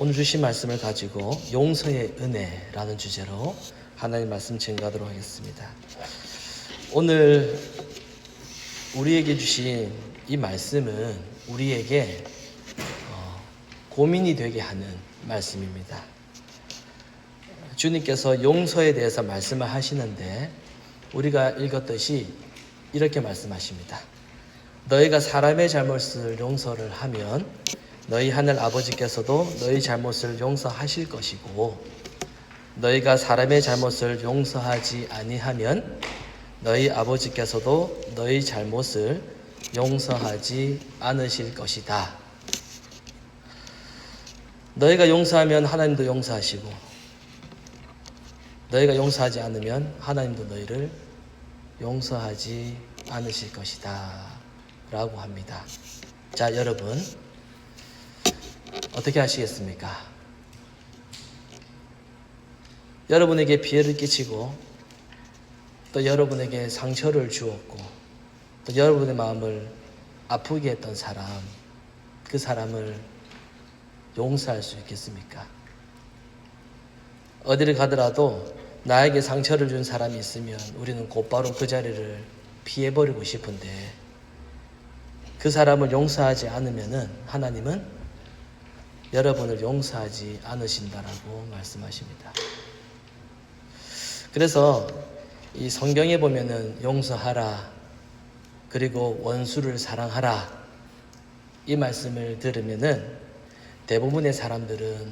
오늘 주신 말씀을 가지고 용서의 은혜라는 주제로 하나님 말씀 증거하도록 하겠습니다. 오늘 우리에게 주신 이 말씀은 우리에게 고민이 되게 하는 말씀입니다. 주님께서 용서에 대해서 말씀을 하시는데 우리가 읽었듯이 이렇게 말씀하십니다. 너희가 사람의 잘못을 용서를 하면 너희 하늘 아버지께서도 너희 잘못을 용서하실 것이고, 너희가 사람의 잘못을 용서하지 아니하면 너희 아버지께서도 너희 잘못을 용서하지 않으실 것이다. 너희가 용서하면 하나님도 용서하시고, 너희가 용서하지 않으면 하나님도 너희를 용서하지 않으실 것이다 라고 합니다. 자, 여러분 어떻게 하시겠습니까? 여러분에게 피해를 끼치고 또 여러분에게 상처를 주었고 또 여러분의 마음을 아프게 했던 사람, 그 사람을 용서할 수 있겠습니까? 어디를 가더라도 나에게 상처를 준 사람이 있으면 우리는 곧바로 그 자리를 피해버리고 싶은데, 그 사람을 용서하지 않으면은 하나님은 여러분을 용서하지 않으신다라고 말씀하십니다. 그래서 이 성경에 보면은 용서하라, 그리고 원수를 사랑하라, 이 말씀을 들으면은 대부분의 사람들은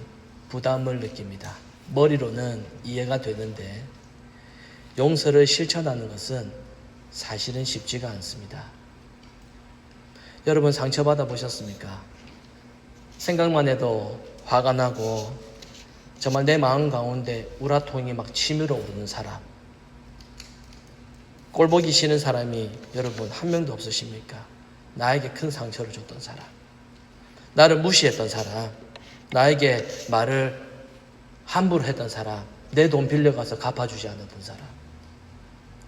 부담을 느낍니다. 머리로는 이해가 되는데 용서를 실천하는 것은 사실은 쉽지가 않습니다. 여러분 상처받아 보셨습니까? 생각만 해도 화가 나고 정말 내 마음 가운데 우라통이 막 치밀어 오르는 사람, 꼴보기 싫은 사람이 여러분 한 명도 없으십니까? 나에게 큰 상처를 줬던 사람, 나를 무시했던 사람, 나에게 말을 함부로 했던 사람, 내 돈 빌려가서 갚아주지 않았던 사람,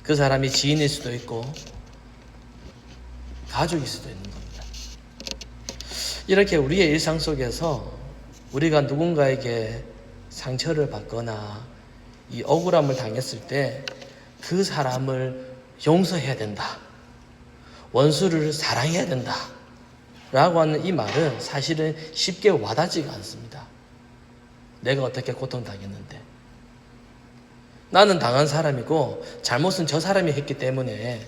그 사람이 지인일 수도 있고 가족일 수도 있는 겁니다. 이렇게 우리의 일상 속에서 우리가 누군가에게 상처를 받거나 이 억울함을 당했을 때 그 사람을 용서해야 된다, 원수를 사랑해야 된다 라고 하는 이 말은 사실은 쉽게 와닿지가 않습니다. 내가 어떻게 고통당했는데, 나는 당한 사람이고 잘못은 저 사람이 했기 때문에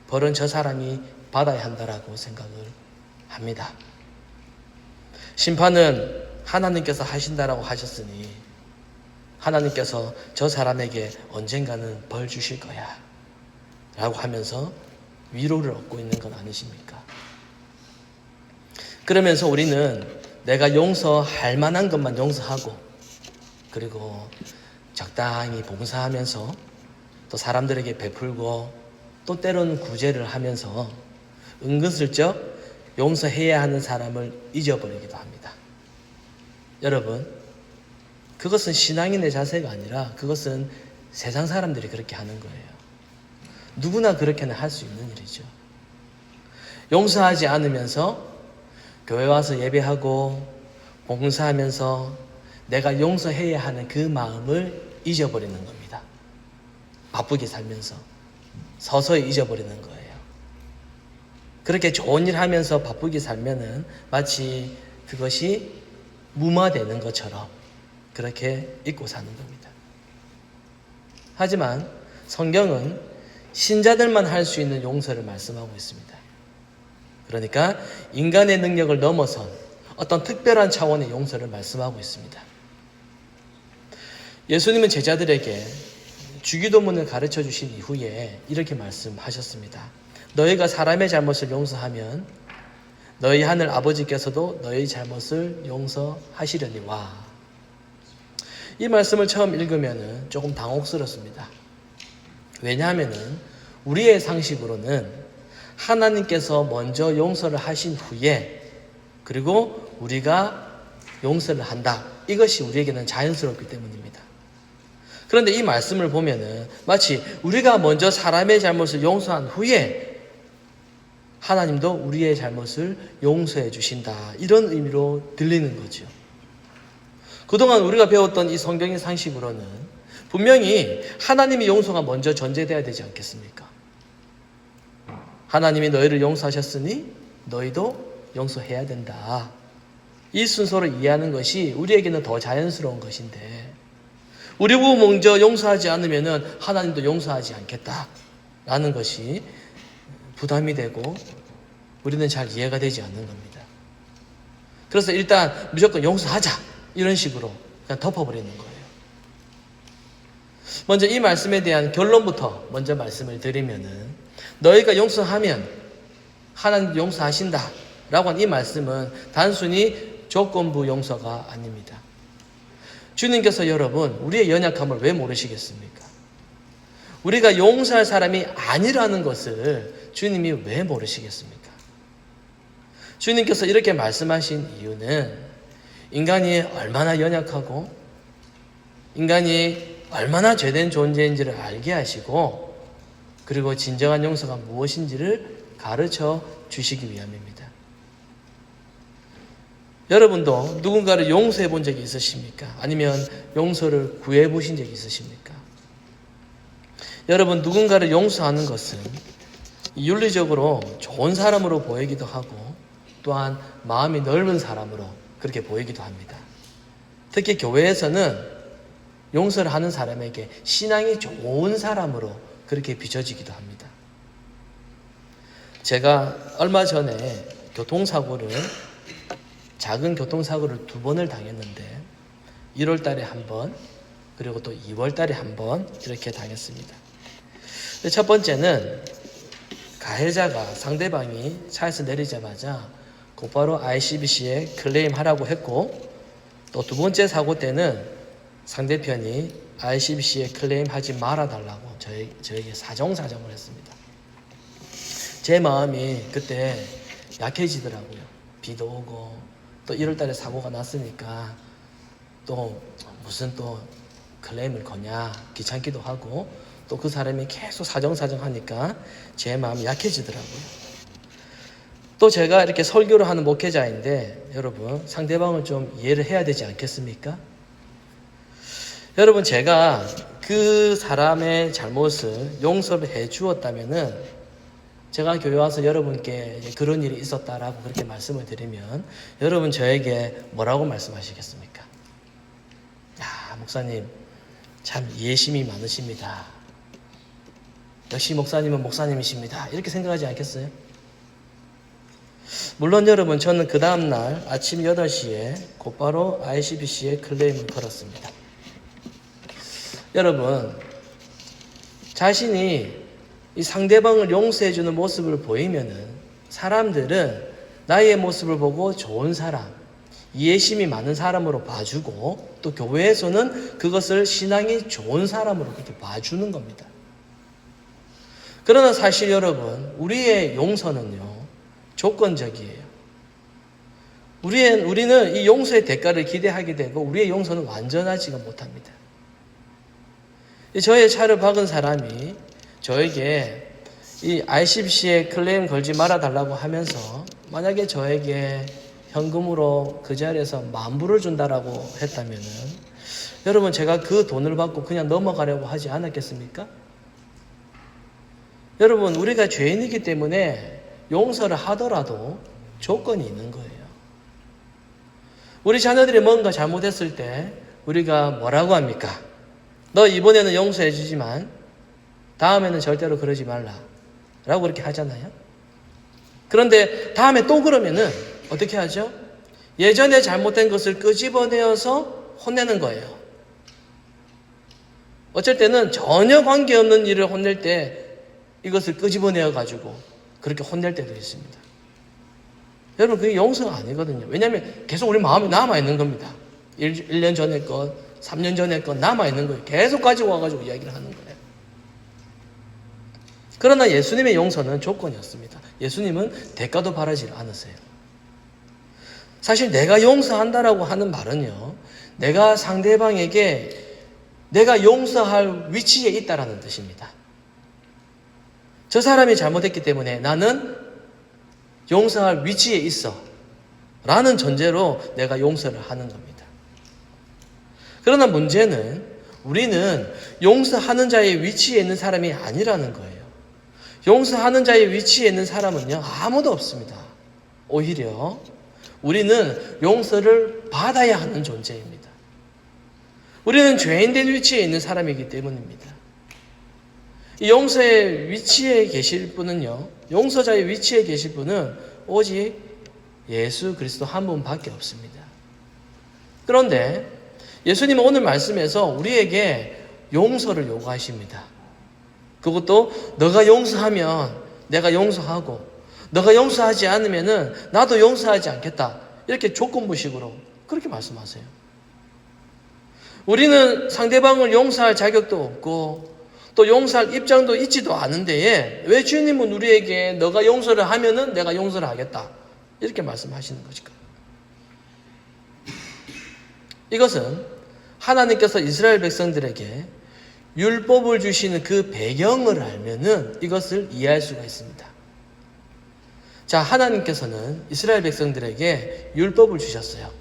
벌은 저 사람이 받아야 한다라고 생각을 합니다. 심판은 하나님께서 하신다라고 하셨으니 하나님께서 저 사람에게 언젠가는 벌 주실 거야 라고 하면서 위로를 얻고 있는 건 아니십니까? 그러면서 우리는 내가 용서할 만한 것만 용서하고, 그리고 적당히 봉사하면서 또 사람들에게 베풀고 또 때로는 구제를 하면서 은근슬쩍 용서해야 하는 사람을 잊어버리기도 합니다. 여러분, 그것은 신앙인의 자세가 아니라 그것은 세상 사람들이 그렇게 하는 거예요. 누구나 그렇게는 할 수 있는 일이죠. 용서하지 않으면서 교회 와서 예배하고 봉사하면서 내가 용서해야 하는 그 마음을 잊어버리는 겁니다. 바쁘게 살면서 서서히 잊어버리는 거예요. 그렇게 좋은 일 하면서 바쁘게 살면은 마치 그것이 무마되는 것처럼 그렇게 잊고 사는 겁니다. 하지만 성경은 신자들만 할 수 있는 용서를 말씀하고 있습니다. 그러니까 인간의 능력을 넘어선 어떤 특별한 차원의 용서를 말씀하고 있습니다. 예수님은 제자들에게 주기도문을 가르쳐 주신 이후에 이렇게 말씀하셨습니다. 너희가 사람의 잘못을 용서하면 너희 하늘 아버지께서도 너희 잘못을 용서하시려니와. 이 말씀을 처음 읽으면 조금 당혹스럽습니다. 왜냐하면 우리의 상식으로는 하나님께서 먼저 용서를 하신 후에 그리고 우리가 용서를 한다, 이것이 우리에게는 자연스럽기 때문입니다. 그런데 이 말씀을 보면은 마치 우리가 먼저 사람의 잘못을 용서한 후에 하나님도 우리의 잘못을 용서해 주신다, 이런 의미로 들리는 거죠. 그동안 우리가 배웠던 이 성경의 상식으로는 분명히 하나님의 용서가 먼저 전제돼야 되지 않겠습니까? 하나님이 너희를 용서하셨으니 너희도 용서해야 된다. 이 순서를 이해하는 것이 우리에게는 더 자연스러운 것인데, 우리 부부 먼저 용서하지 않으면 하나님도 용서하지 않겠다라는 것이 부담이 되고 우리는 잘 이해가 되지 않는 겁니다. 그래서 일단 무조건 용서하자 이런 식으로 그냥 덮어버리는 거예요. 먼저 이 말씀에 대한 결론부터 먼저 말씀을 드리면은, 너희가 용서하면 하나님도 용서하신다 라고 한 이 말씀은 단순히 조건부 용서가 아닙니다. 주님께서 여러분 우리의 연약함을 왜 모르시겠습니까? 우리가 용서할 사람이 아니라는 것을 주님이 왜 모르시겠습니까? 주님께서 이렇게 말씀하신 이유는 인간이 얼마나 연약하고 인간이 얼마나 죄된 존재인지를 알게 하시고, 그리고 진정한 용서가 무엇인지를 가르쳐 주시기 위함입니다. 여러분도 누군가를 용서해 본 적이 있으십니까? 아니면 용서를 구해 보신 적이 있으십니까? 여러분, 누군가를 용서하는 것은 윤리적으로 좋은 사람으로 보이기도 하고 또한 마음이 넓은 사람으로 그렇게 보이기도 합니다. 특히 교회에서는 용서를 하는 사람에게 신앙이 좋은 사람으로 그렇게 비춰지기도 합니다. 제가 얼마 전에 작은 교통사고를 2번을 당했는데 1월 달에 한 번, 그리고 또 2월 달에 한 번 이렇게 당했습니다. 첫 번째는 가해자가, 상대방이 차에서 내리자마자 곧바로 ICBC에 클레임하라고 했고, 또 2번째 사고 때는 상대편이 ICBC에 클레임하지 말아달라고 저에게 사정을 했습니다. 제 마음이 그때 약해지더라고요. 비도 오고 또 1월 달에 사고가 났으니까 또 무슨 또 클레임을 거냐 귀찮기도 하고, 또 그 사람이 계속 사정하니까 제 마음이 약해지더라고요. 또 제가 이렇게 설교를 하는 목회자인데 여러분, 상대방을 좀 이해를 해야 되지 않겠습니까? 여러분, 제가 그 사람의 잘못을 용서를 해 주었다면은, 제가 교회 와서 여러분께 그런 일이 있었다라고 그렇게 말씀을 드리면 여러분 저에게 뭐라고 말씀하시겠습니까? 야, 목사님 참 이해심이 많으십니다. 역시 목사님은 목사님이십니다. 이렇게 생각하지 않겠어요? 물론 여러분, 저는 그 다음날 아침 8시에 곧바로 ICBC에 클레임을 걸었습니다. 여러분, 자신이 이 상대방을 용서해주는 모습을 보이면은 사람들은 나의 모습을 보고 좋은 사람, 이해심이 많은 사람으로 봐주고, 또 교회에서는 그것을 신앙이 좋은 사람으로 그렇게 봐주는 겁니다. 그러나 사실 여러분, 우리의 용서는요 조건적이에요. 우리는 이 용서의 대가를 기대하게 되고 우리의 용서는 완전하지가 못합니다. 저의 차를 박은 사람이 저에게 이 ICBC에 클레임 걸지 말아달라고 하면서 만약에 저에게 현금으로 그 자리에서 10,000불을 준다라고 했다면은 여러분, 제가 그 돈을 받고 그냥 넘어가려고 하지 않았겠습니까? 여러분, 우리가 죄인이기 때문에 용서를 하더라도 조건이 있는 거예요. 우리 자녀들이 뭔가 잘못했을 때 우리가 뭐라고 합니까? 너 이번에는 용서해 주지만 다음에는 절대로 그러지 말라 라고 그렇게 하잖아요. 그런데 다음에 또 그러면은 어떻게 하죠? 예전에 잘못된 것을 끄집어내어서 혼내는 거예요. 어쩔 때는 전혀 관계없는 일을 혼낼 때 이것을 끄집어내어가지고 그렇게 혼낼 때도 있습니다. 여러분, 그게 용서가 아니거든요. 왜냐하면 계속 우리 마음에 남아있는 겁니다. 1년 전에 것, 3년 전에 것 남아있는 거예요. 계속 가지고 와가지고 이야기를 하는 거예요. 그러나 예수님의 용서는 조건이었습니다. 예수님은 대가도 바라지 않으세요. 사실 내가 용서한다라고 하는 말은요, 내가 상대방에게 내가 용서할 위치에 있다라는 뜻입니다. 저 사람이 잘못했기 때문에 나는 용서할 위치에 있어 라는 전제로 내가 용서를 하는 겁니다. 그러나 문제는 우리는 용서하는 자의 위치에 있는 사람이 아니라는 거예요. 용서하는 자의 위치에 있는 사람은요, 아무도 없습니다. 오히려 우리는 용서를 받아야 하는 존재입니다. 우리는 죄인된 위치에 있는 사람이기 때문입니다. 이 용서의 위치에 계실 분은요, 용서자의 위치에 계실 분은 오직 예수 그리스도 한 분밖에 없습니다. 그런데 예수님은 오늘 말씀에서 우리에게 용서를 요구하십니다. 그것도 너가 용서하면 내가 용서하고 너가 용서하지 않으면 나도 용서하지 않겠다. 이렇게 조건부식으로 그렇게 말씀하세요. 우리는 상대방을 용서할 자격도 없고 또 용서할 입장도 있지도 않은데 왜 주님은 우리에게 너가 용서를 하면은 내가 용서를 하겠다. 이렇게 말씀하시는 것일까? 이것은 하나님께서 이스라엘 백성들에게 율법을 주시는 그 배경을 알면은 이것을 이해할 수가 있습니다. 자, 하나님께서는 이스라엘 백성들에게 율법을 주셨어요.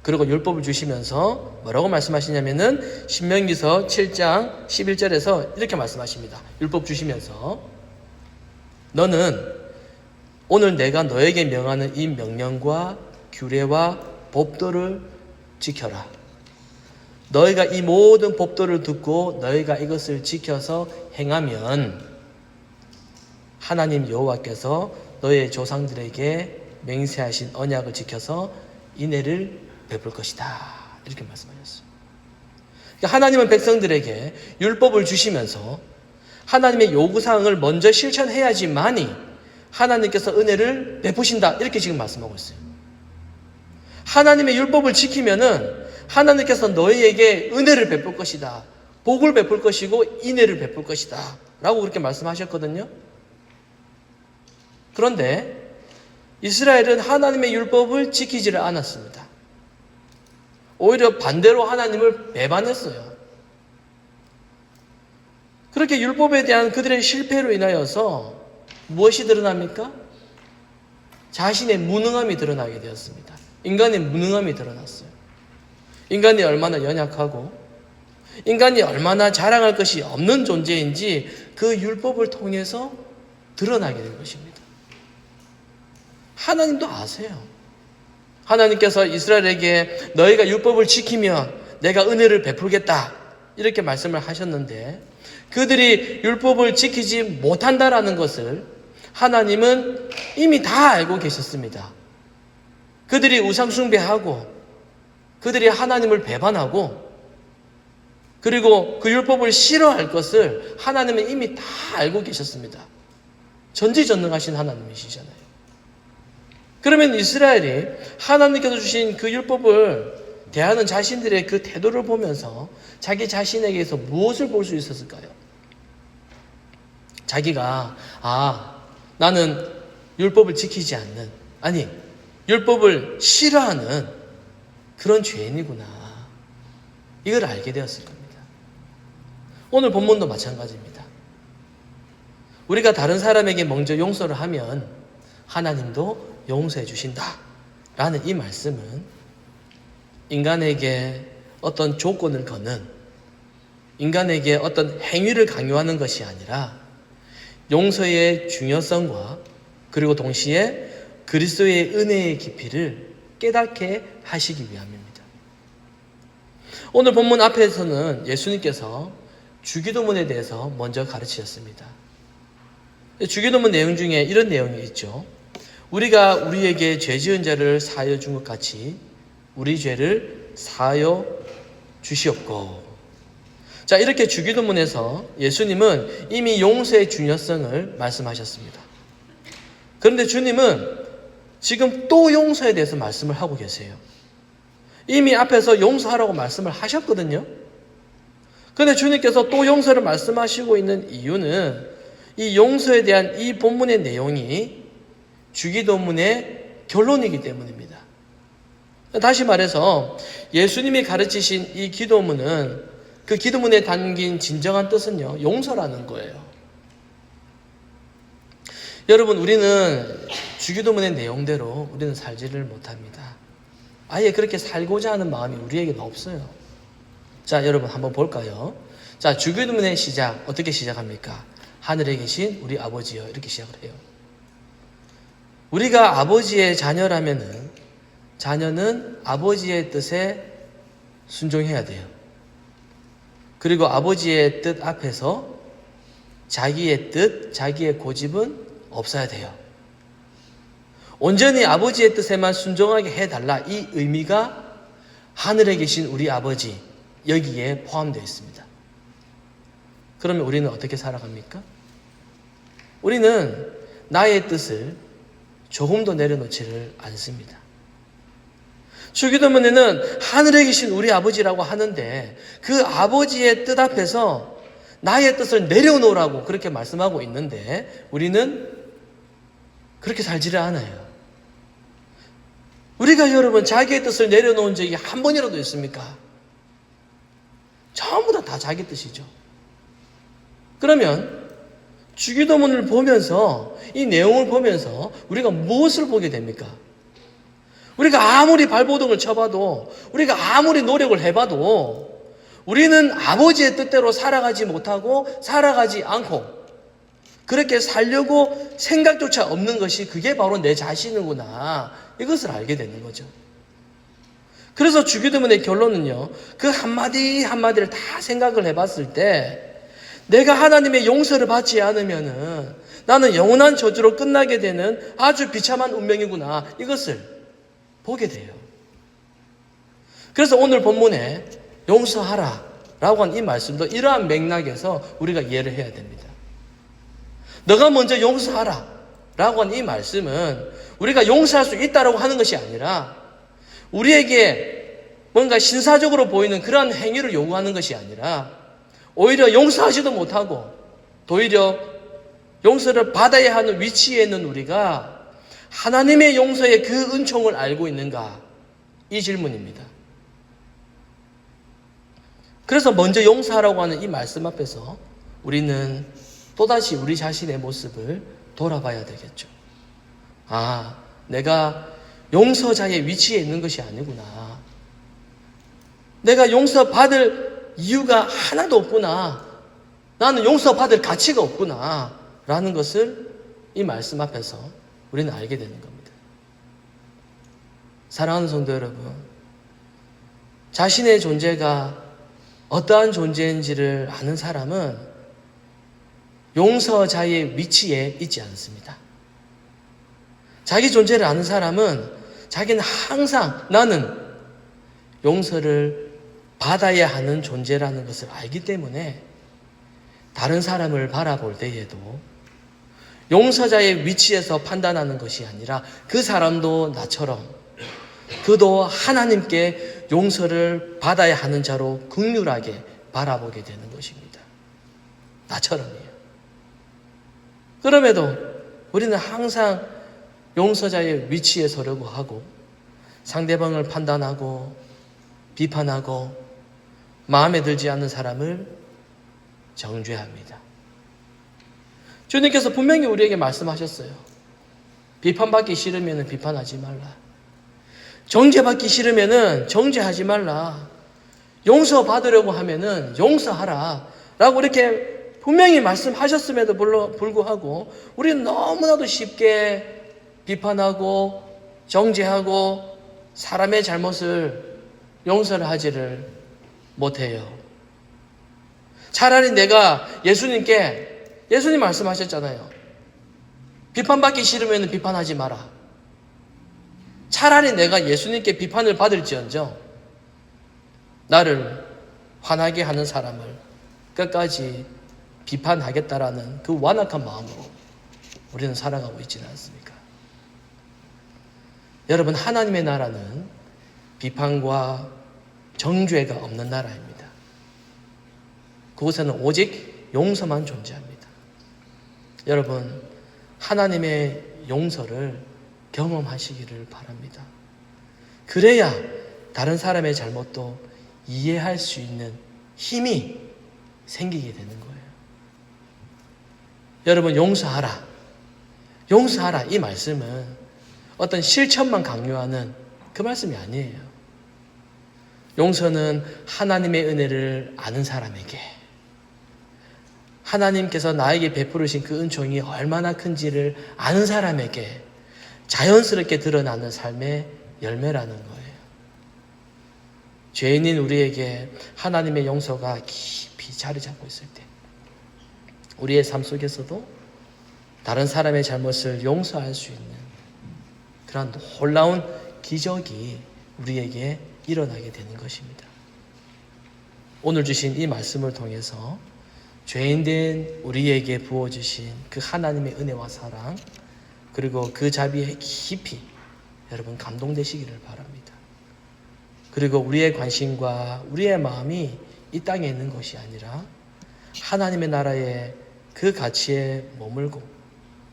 그리고 율법을 주시면서 뭐라고 말씀하시냐면은 신명기서 7장 11절에서 이렇게 말씀하십니다. 율법 주시면서 너는 오늘 내가 너에게 명하는 이 명령과 규례와 법도를 지켜라. 너희가 이 모든 법도를 듣고 너희가 이것을 지켜서 행하면 하나님 여호와께서 너희의 조상들에게 맹세하신 언약을 지켜서 인애를 베풀 것이다. 이렇게 말씀하셨어요. 그러니까 하나님은 백성들에게 율법을 주시면서 하나님의 요구사항을 먼저 실천해야지만이 하나님께서 은혜를 베푸신다. 이렇게 지금 말씀하고 있어요. 하나님의 율법을 지키면은 하나님께서 너희에게 은혜를 베풀 것이다. 복을 베풀 것이고 인애를 베풀 것이다. 라고 그렇게 말씀하셨거든요. 그런데 이스라엘은 하나님의 율법을 지키지를 않았습니다. 오히려 반대로 하나님을 배반했어요. 그렇게 율법에 대한 그들의 실패로 인하여서 무엇이 드러납니까? 자신의 무능함이 드러나게 되었습니다. 인간의 무능함이 드러났어요. 인간이 얼마나 연약하고 인간이 얼마나 자랑할 것이 없는 존재인지 그 율법을 통해서 드러나게 된 것입니다. 하나님도 아세요. 하나님께서 이스라엘에게 너희가 율법을 지키면 내가 은혜를 베풀겠다 이렇게 말씀을 하셨는데 그들이 율법을 지키지 못한다라는 것을 하나님은 이미 다 알고 계셨습니다. 그들이 우상 숭배하고 그들이 하나님을 배반하고 그리고 그 율법을 싫어할 것을 하나님은 이미 다 알고 계셨습니다. 전지전능하신 하나님이시잖아요. 그러면 이스라엘이 하나님께서 주신 그 율법을 대하는 자신들의 그 태도를 보면서 자기 자신에게서 무엇을 볼 수 있었을까요? 자기가 나는 율법을 지키지 않는 율법을 싫어하는 그런 죄인이구나. 이걸 알게 되었을 겁니다. 오늘 본문도 마찬가지입니다. 우리가 다른 사람에게 먼저 용서를 하면 하나님도 용서해 주신다 라는 이 말씀은 인간에게 어떤 조건을 거는 인간에게 어떤 행위를 강요하는 것이 아니라 용서의 중요성과 그리고 동시에 그리스도의 은혜의 깊이를 깨닫게 하시기 위함입니다. 오늘 본문 앞에서는 예수님께서 주기도문에 대해서 먼저 가르치셨습니다. 주기도문 내용 중에 이런 내용이 있죠. 우리가 우리에게 죄 지은 자를 사하여 준 것 같이 우리 죄를 사하여 주시옵고. 자, 이렇게 주기도문에서 예수님은 이미 용서의 중요성을 말씀하셨습니다. 그런데 주님은 지금 또 용서에 대해서 말씀을 하고 계세요. 이미 앞에서 용서하라고 말씀을 하셨거든요. 그런데 주님께서 또 용서를 말씀하시고 있는 이유는 이 용서에 대한 이 본문의 내용이 주기도문의 결론이기 때문입니다. 다시 말해서 예수님이 가르치신 이 기도문은 그 기도문에 담긴 진정한 뜻은요, 용서라는 거예요. 여러분, 우리는 주기도문의 내용대로 우리는 살지를 못합니다. 아예 그렇게 살고자 하는 마음이 우리에게는 없어요. 자, 여러분 한번 볼까요? 자, 주기도문의 시작 어떻게 시작합니까? 하늘에 계신 우리 아버지여, 이렇게 시작을 해요. 우리가 아버지의 자녀라면은 자녀는 아버지의 뜻에 순종해야 돼요. 그리고 아버지의 뜻 앞에서 자기의 뜻, 자기의 고집은 없어야 돼요. 온전히 아버지의 뜻에만 순종하게 해달라, 이 의미가 하늘에 계신 우리 아버지, 여기에 포함되어 있습니다. 그러면 우리는 어떻게 살아갑니까? 우리는 나의 뜻을 조금도 내려놓지를 않습니다. 주기도문에는 하늘에 계신 우리 아버지라고 하는데 그 아버지의 뜻 앞에서 나의 뜻을 내려놓으라고 그렇게 말씀하고 있는데 우리는 그렇게 살지를 않아요. 우리가 여러분 자기의 뜻을 내려놓은 적이 한 번이라도 있습니까? 전부 다 자기 뜻이죠. 그러면 주기도문을 보면서 이 내용을 보면서 우리가 무엇을 보게 됩니까? 우리가 아무리 발버둥을 쳐봐도 우리가 아무리 노력을 해봐도 우리는 아버지의 뜻대로 살아가지 못하고 살아가지 않고 그렇게 살려고 생각조차 없는 것이 그게 바로 내 자신이구나, 이것을 알게 되는 거죠. 그래서 주기도문의 결론은요, 그 한마디 한마디를 다 생각을 해봤을 때 내가 하나님의 용서를 받지 않으면은 나는 영원한 저주로 끝나게 되는 아주 비참한 운명이구나, 이것을 보게 돼요. 그래서 오늘 본문에 용서하라 라고 한 이 말씀도 이러한 맥락에서 우리가 이해를 해야 됩니다. 너가 먼저 용서하라 라고 한 이 말씀은 우리가 용서할 수 있다라고 하는 것이 아니라 우리에게 뭔가 신사적으로 보이는 그러한 행위를 요구하는 것이 아니라 오히려 용서하지도 못하고 도리어 용서를 받아야 하는 위치에 있는 우리가 하나님의 용서의 그 은총을 알고 있는가? 이 질문입니다. 그래서 먼저 용서하라고 하는 이 말씀 앞에서 우리는 또다시 우리 자신의 모습을 돌아봐야 되겠죠. 아, 내가 용서자의 위치에 있는 것이 아니구나. 내가 용서받을 이유가 하나도 없구나. 나는 용서받을 가치가 없구나. 라는 것을 이 말씀 앞에서 우리는 알게 되는 겁니다. 사랑하는 성도 여러분, 자신의 존재가 어떠한 존재인지를 아는 사람은 용서자의 위치에 있지 않습니다. 자기 존재를 아는 사람은 자기는 항상 나는 용서를 받아야 하는 존재라는 것을 알기 때문에 다른 사람을 바라볼 때에도 용서자의 위치에서 판단하는 것이 아니라 그 사람도 나처럼 그도 하나님께 용서를 받아야 하는 자로 긍휼하게 바라보게 되는 것입니다. 나처럼이에요. 그럼에도 우리는 항상 용서자의 위치에 서려고 하고 상대방을 판단하고 비판하고 마음에 들지 않는 사람을 정죄합니다. 주님께서 분명히 우리에게 말씀하셨어요. 비판받기 싫으면 비판하지 말라. 정죄받기 싫으면 정죄하지 말라. 용서받으려고 하면 용서하라. 라고 이렇게 분명히 말씀하셨음에도 불구하고 우리는 너무나도 쉽게 비판하고 정죄하고 사람의 잘못을 용서를 하지를 못해요. 차라리 내가 예수님 말씀하셨잖아요. 비판받기 싫으면 비판하지 마라. 차라리 내가 예수님께 비판을 받을지언정 나를 화나게 하는 사람을 끝까지 비판하겠다라는 그 완악한 마음으로 우리는 살아가고 있지는 않습니까? 여러분, 하나님의 나라는 비판과 정죄가 없는 나라입니다. 그곳에는 오직 용서만 존재합니다. 여러분, 하나님의 용서를 경험하시기를 바랍니다. 그래야 다른 사람의 잘못도 이해할 수 있는 힘이 생기게 되는 거예요. 여러분, 용서하라. 용서하라. 이 말씀은 어떤 실천만 강요하는 그 말씀이 아니에요. 용서는 하나님의 은혜를 아는 사람에게, 하나님께서 나에게 베푸르신 그 은총이 얼마나 큰지를 아는 사람에게 자연스럽게 드러나는 삶의 열매라는 거예요. 죄인인 우리에게 하나님의 용서가 깊이 자리 잡고 있을 때, 우리의 삶 속에서도 다른 사람의 잘못을 용서할 수 있는 그런 놀라운 기적이 우리에게 일어나게 되는 것입니다. 오늘 주신 이 말씀을 통해서 죄인된 우리에게 부어주신 그 하나님의 은혜와 사랑, 그리고 그 자비에 깊이 여러분 감동되시기를 바랍니다. 그리고 우리의 관심과 우리의 마음이 이 땅에 있는 것이 아니라 하나님의 나라의 그 가치에 머물고,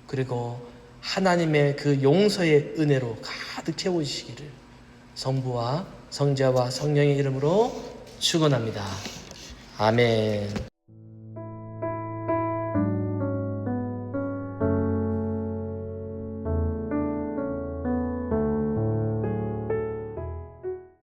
그리고 하나님의 그 용서의 은혜로 가득 채워주시기를 성부와 성자와 성령의 이름으로 축원합니다. 아멘.